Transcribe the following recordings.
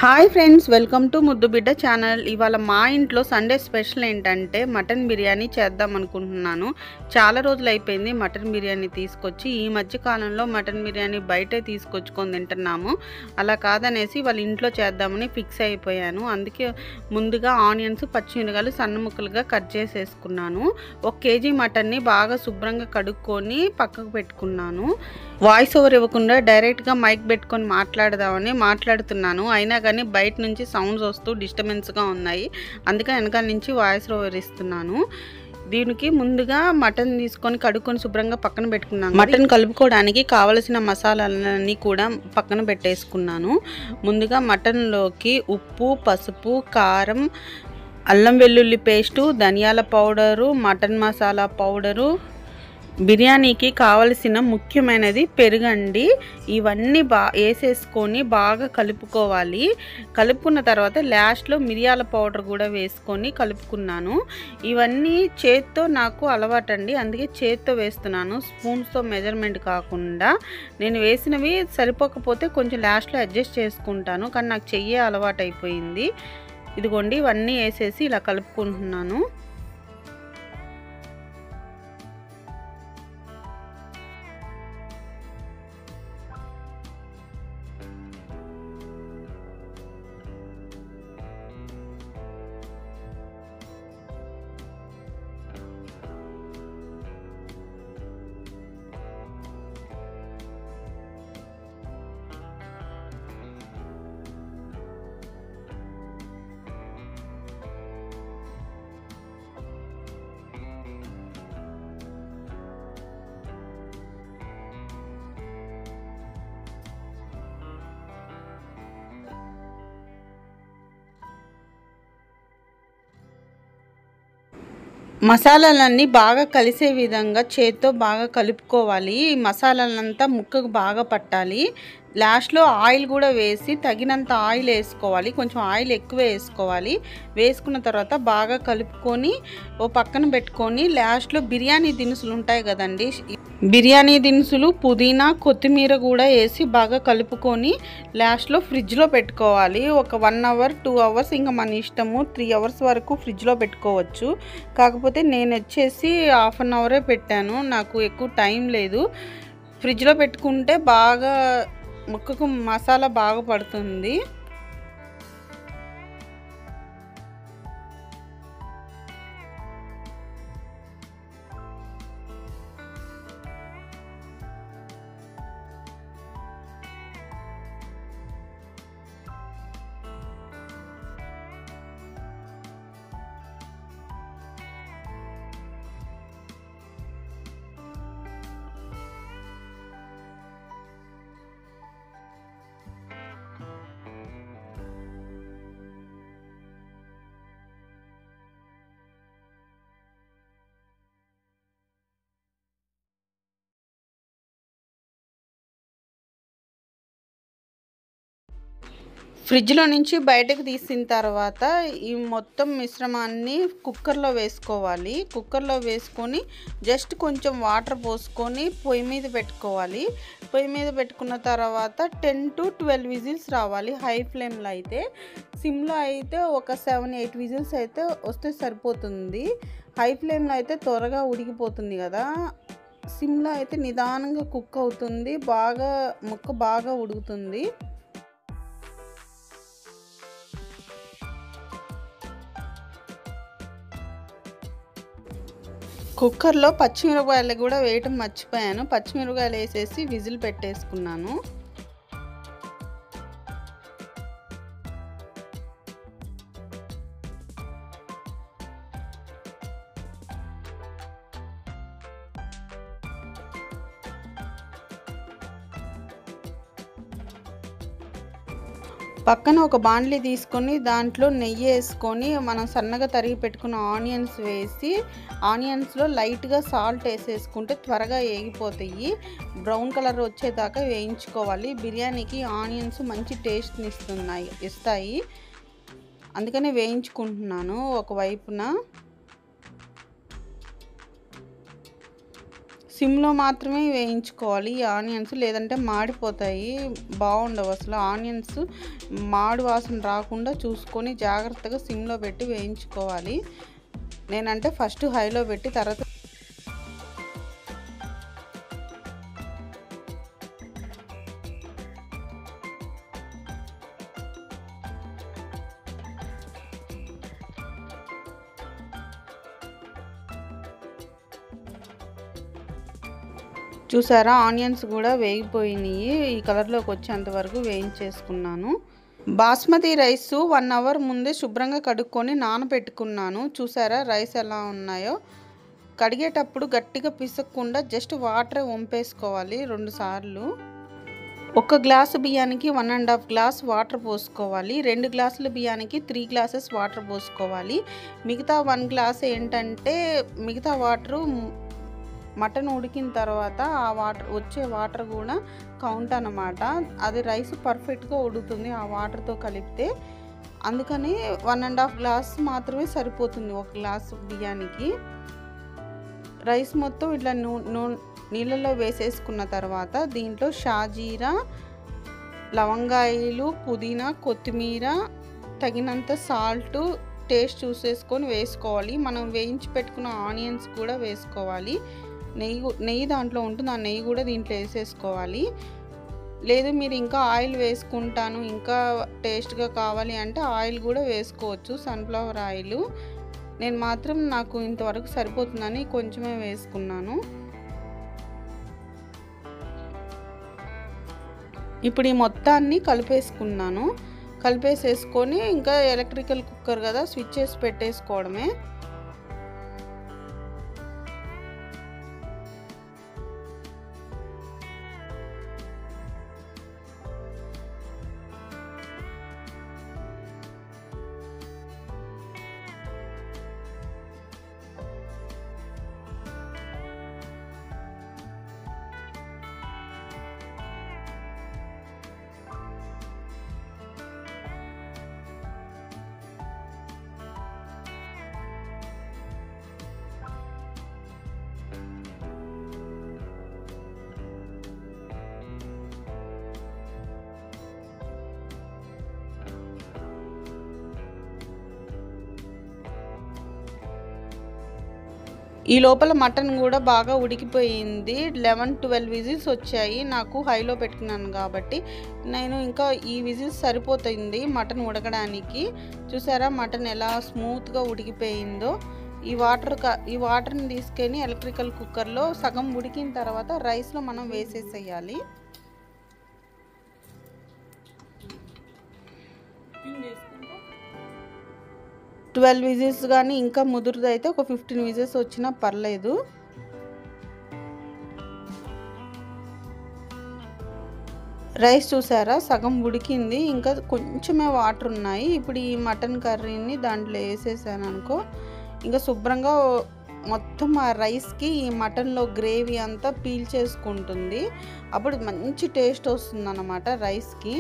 Hi friends, welcome to ముద్దు బిడ్డ channel. ఇవాళ మా ఇంట్లో సండే స్పెషల్ ఏంటంటే మటన్ బిర్యానీ చేద్దాం అనుకుంటున్నాను. చాలా రోజులు అయిపోయింది మటన్ బిర్యానీ తీసుకొచ్చి. ఈ మధ్య కాలంలో మటన్ బిర్యానీ బయటే తీసుకొచ్చుకొని తింటున్నాము. అలా కాదనేసి వాళ్ళ ఇంట్లో చేద్దామని ఫిక్స్ అయిపోయాను. అందుకే ముందుగా ఆనియన్స్, పచ్చిమిరపకాయలు సన్న ముక్కలుగా కట్ చేసేసుకున్నాను. 1 కేజీ మటన్ని బాగా శుభ్రంగా కడుక్కొని పక్కకు పెట్టుకున్నాను. వాయిస్ ఓవర్ ఇవ్వకుండా డైరెక్ట్గా మైక్ పెట్టుకొని మాట్లాడదామని మాట్లాడుతున్నాను. అయినా కానీ బయట నుంచి సౌండ్స్ వస్తూ డిస్టర్బెన్స్గా ఉన్నాయి. అందుకే వెనకాల నుంచి వాయిస్ ఓవర్ ఇస్తున్నాను. దీనికి ముందుగా మటన్ తీసుకొని కడుక్కొని శుభ్రంగా పక్కన పెట్టుకున్నాను. మటన్ కలుపుకోవడానికి కావలసిన మసాలాలన్నీ కూడా పక్కన పెట్టేసుకున్నాను. ముందుగా మటన్లోకి ఉప్పు, పసుపు, కారం, అల్లం వెల్లుల్లి పేస్టు, ధనియాల పౌడరు, మటన్ మసాలా పౌడరు, బిర్యానీకి కావలసిన ముఖ్యమైనది పెరుగండి. ఇవన్నీ వేసేసుకొని బాగా కలుపుకోవాలి. కలుపుకున్న తర్వాత లాస్ట్లో మిరియాల పౌడర్ కూడా వేసుకొని కలుపుకున్నాను. ఇవన్నీ చేత్తో నాకు అలవాటండి, అందుకే చేత్తో వేస్తున్నాను, స్పూన్స్తో మెజర్మెంట్ కాకుండా. నేను వేసినవి సరిపోకపోతే కొంచెం లాస్ట్లో అడ్జస్ట్ చేసుకుంటాను, కానీ నాకు చెయ్యే అలవాటు అయిపోయింది. ఇదిగోండి, ఇవన్నీ వేసేసి ఇలా కలుపుకుంటున్నాను. మసాలాలన్నీ బాగా కలిసే విధంగా చేత్తో బాగా కలుపుకోవాలి. ఈ మసాలాలంతా ముక్కకు బాగా పట్టాలి. లాస్ట్లో ఆయిల్ కూడా వేసి తగినంత ఆయిల్ వేసుకోవాలి. కొంచెం ఆయిల్ ఎక్కువ వేసుకోవాలి. వేసుకున్న తర్వాత బాగా కలుపుకొని ఓ పక్కన పెట్టుకొని లాస్ట్లో బిర్యానీ దినుసులు ఉంటాయి కదండి, బిర్యానీ దినుసులు, పుదీనా, కొత్తిమీర కూడా వేసి బాగా కలుపుకొని లాస్ట్లో ఫ్రిడ్జ్లో పెట్టుకోవాలి. ఒక 1 అవర్ 2 అవర్స్, ఇంకా మన ఇష్టము. 3 అవర్స్ వరకు ఫ్రిడ్జ్లో పెట్టుకోవచ్చు. కాకపోతే నేను వచ్చేసి ½ అన్ అవరే పెట్టాను, నాకు ఎక్కువ టైం లేదు. ఫ్రిడ్జ్లో పెట్టుకుంటే బాగా ముక్కకు మసాలా బాగా పడుతుంది. ఫ్రిడ్జ్లో నుంచి బయటకు తీసిన తర్వాత ఈ మొత్తం మిశ్రమాన్ని కుక్కర్లో వేసుకోవాలి. కుక్కర్లో వేసుకొని జస్ట్ కొంచెం వాటర్ పోసుకొని పొయ్యి మీద పెట్టుకోవాలి. పొయ్యి మీద పెట్టుకున్న తర్వాత 10 to 12 విజిల్స్ రావాలి. హై ఫ్లేమ్లో అయితే, సిమ్లో అయితే ఒక 7-8 విజిల్స్ అయితే వస్తే సరిపోతుంది. హై ఫ్లేమ్లో అయితే త్వరగా ఉడికిపోతుంది కదా, సిమ్లో అయితే నిదానంగా కుక్ అవుతుంది, ముక్క బాగా ఉడుకుతుంది. కుక్కర్లో పచ్చిమిరపకాయలు కూడా వేయటం మర్చిపోయాను. పచ్చిమిరపకాయలు వేసేసి విజిల్ పెట్టేసుకున్నాను. పక్కన ఒక బాండ్లీ తీసుకొని దాంట్లో నెయ్యి వేసుకొని మనం సన్నగా తరిగి పెట్టుకున్న ఆనియన్స్ వేసి, ఆనియన్స్లో లైట్గా సాల్ట్ వేసేసుకుంటే త్వరగా వేగిపోతాయి. బ్రౌన్ కలర్ వచ్చేదాకా వేయించుకోవాలి. బిర్యానీకి ఆనియన్స్ మంచి టేస్ట్ని ఇస్తాయి, అందుకనే వేయించుకుంటున్నాను. ఒకవైపున సిమ్లో మాత్రమే వేయించుకోవాలి ఈ ఆనియన్స్, లేదంటే మాడిపోతాయి, బాగుండవు అసలు. ఆనియన్స్ మాడు వాసన రాకుండా చూసుకొని జాగ్రత్తగా సిమ్లో పెట్టి వేయించుకోవాలి. నేనంటే ఫస్ట్ హైలో పెట్టి తర్వాత చూసారా ఆనియన్స్ కూడా వేగిపోయినాయి. ఈ కలర్లోకి వచ్చేంత వరకు వేయించేసుకున్నాను. బాస్మతి రైస్ 1 అవర్ ముందే శుభ్రంగా కడుక్కొని నానబెట్టుకున్నాను. చూసారా రైస్ ఎలా ఉన్నాయో. కడిగేటప్పుడు గట్టిగా పిసక్కుండా జస్ట్ వాటర్ వంపేసుకోవాలి 2 సార్లు. 1 గ్లాసు బియ్యానికి 1.5 గ్లాస్ వాటర్ పోసుకోవాలి. 2 గ్లాసుల బియ్యానికి 3 గ్లాసెస్ వాటర్ పోసుకోవాలి. మిగతా 1 గ్లాస్ ఏంటంటే మిగతా వాటరు మటన్ ఉడికిన తర్వాత ఆ వచ్చే వాటర్ కూడా కౌంట్ అన్నమాట. అది రైస్ పర్ఫెక్ట్గా ఉడుకుతుంది ఆ వాటర్తో కలిపితే. అందుకని 1.5 గ్లాస్ మాత్రమే సరిపోతుంది 1 గ్లాసు బియ్యానికి. రైస్ మొత్తం ఇట్లా నీళ్ళలో వేసేసుకున్న తర్వాత దీంట్లో షాజీరా, లవంగాయలు, పుదీనా, కొత్తిమీర, తగినంత సాల్ట్ టేస్ట్ చూసేసుకొని వేసుకోవాలి. మనం వేయించి పెట్టుకున్న ఆనియన్స్ కూడా వేసుకోవాలి. నెయ్యి దాంట్లో ఉంటుంది, ఆ నెయ్యి కూడా దీంట్లో వేసేసుకోవాలి. లేదు మీరు ఇంకా ఆయిల్ వేసుకుంటాను ఇంకా టేస్ట్గా కావాలి అంటే ఆయిల్ కూడా వేసుకోవచ్చు, సన్ఫ్లవర్ ఆయిల్. నేను మాత్రం నాకు ఇంతవరకు సరిపోతుందని కొంచెమే వేసుకున్నాను. ఇప్పుడు ఈ మొత్తాన్ని కలిపేసుకున్నాను. కలిపేసేసుకొని ఇంకా ఎలక్ట్రికల్ కుక్కర్ కదా స్విచ్ చేసి పెట్టేసుకోవడమే. ఈ లోపల మటన్ కూడా బాగా ఉడికిపోయింది. 11-12 విజిల్స్ వచ్చాయి. నాకు హైలో పెట్టుకున్నాను కాబట్టి నేను ఇంకా ఈ విజిల్స్ సరిపోతుంది మటన్ ఉడకడానికి. చూసారా మటన్ ఎలా స్మూత్గా ఉడికిపోయిందో. ఈ వాటర్ని తీసుకొని ఎలక్ట్రికల్ కుక్కర్లో సగం ఉడికిన తర్వాత రైస్లో మనం వేసేసేయాలి. ట్వెల్వ్ విజిల్స్ కానీ ఇంకా ముదురుదైతే ఒక 15 విజిల్స్ వచ్చినా పర్లేదు. రైస్ చూసారా సగం ఉడికింది, ఇంకా కొంచెమే వాటర్ ఉన్నాయి. ఇప్పుడు ఈ మటన్ కర్రీని దాంట్లో వేసేసాను అనుకో, ఇంకా శుభ్రంగా మొత్తం ఆ రైస్కి ఈ మటన్లో గ్రేవీ అంతా పీల్ చేసుకుంటుంది. అప్పుడు మంచి టేస్ట్ వస్తుంది అన్నమాట రైస్కి.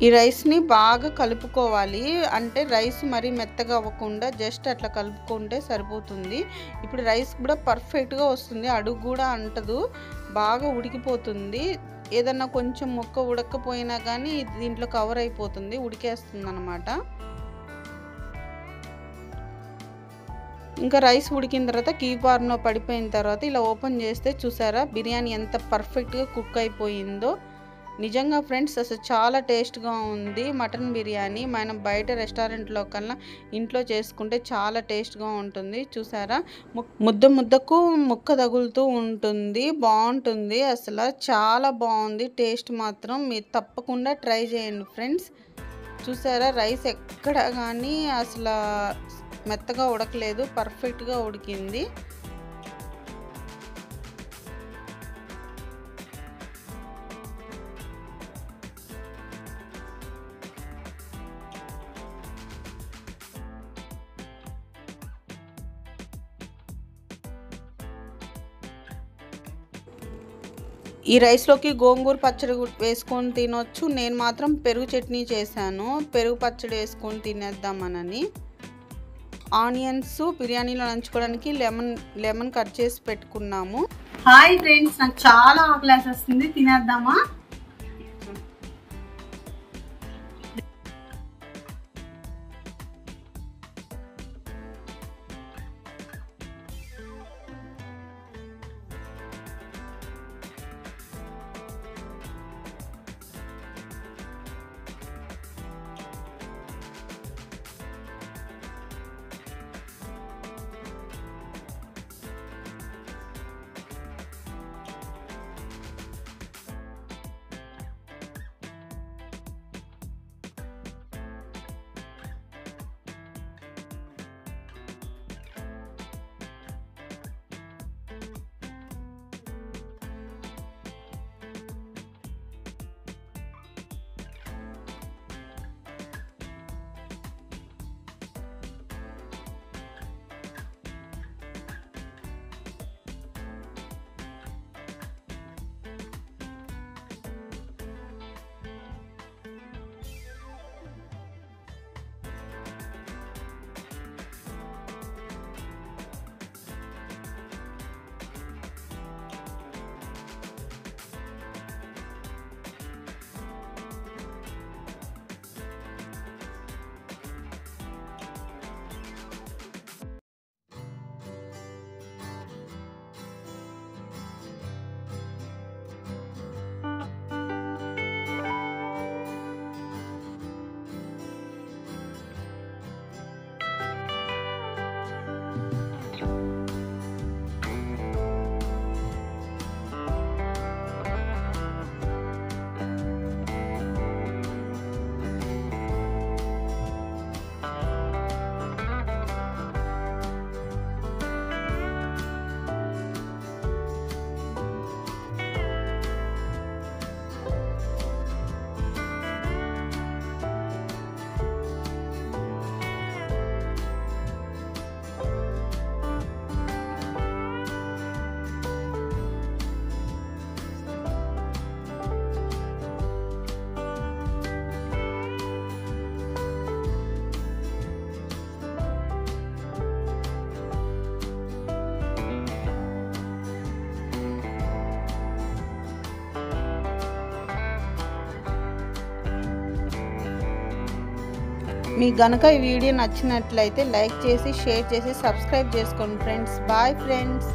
ఈ రైస్ని బాగా కలుపుకోవాలి. అంటే రైస్ మరీ మెత్తగా అవ్వకుండా జస్ట్ అట్లా కలుపుకుంటే సరిపోతుంది. ఇప్పుడు రైస్ కూడా పర్ఫెక్ట్గా వస్తుంది, అడుగు కూడా అంటదు, బాగా ఉడికిపోతుంది. ఏదన్నా కొంచెం ముక్క ఉడకపోయినా కానీ దీంట్లో కవర్ అయిపోతుంది, ఉడికేస్తుంది అన్నమాట. ఇంకా రైస్ ఉడికిన తర్వాత కీపార్లో పడిపోయిన తర్వాత ఇలా ఓపెన్ చేస్తే చూసారా బిర్యానీ ఎంత పర్ఫెక్ట్గా కుక్ అయిపోయిందో. నిజంగా ఫ్రెండ్స్ అసలు చాలా టేస్ట్గా ఉంది మటన్ బిర్యానీ. మనం బయట రెస్టారెంట్లో కన్నా ఇంట్లో చేసుకుంటే చాలా టేస్ట్గా ఉంటుంది. చూసారా ముద్దకు ముక్క తగులుతూ ఉంటుంది, బాగుంటుంది, అసలు చాలా బాగుంది టేస్ట్ మాత్రం. మీరు తప్పకుండా ట్రై చేయండి ఫ్రెండ్స్. చూసారా రైస్ ఎక్కడ కానీ అసలు మెత్తగా ఉడకలేదు, పర్ఫెక్ట్గా ఉడికింది. ఈ రైస్లోకి గోంగూర పచ్చడి వేసుకొని తినొచ్చు. నేను మాత్రం పెరుగు చట్నీ చేశాను, పెరుగు పచ్చడి వేసుకొని తినేద్దామనని. ఆనియన్స్ బిర్యానీలో నంచుకోవడానికి లెమన్ కట్ చేసి పెట్టుకున్నాము. హాయ్ ఫ్రెండ్స్, నాకు చాలా ఆకలేసేస్తుంది, తినేద్దామా? మీకు గనుక ఈ వీడియో నచ్చినట్లయితే లైక్ చేసి, షేర్ చేసి, సబ్స్క్రైబ్ చేసుకోండి ఫ్రెండ్స్. Bye friends.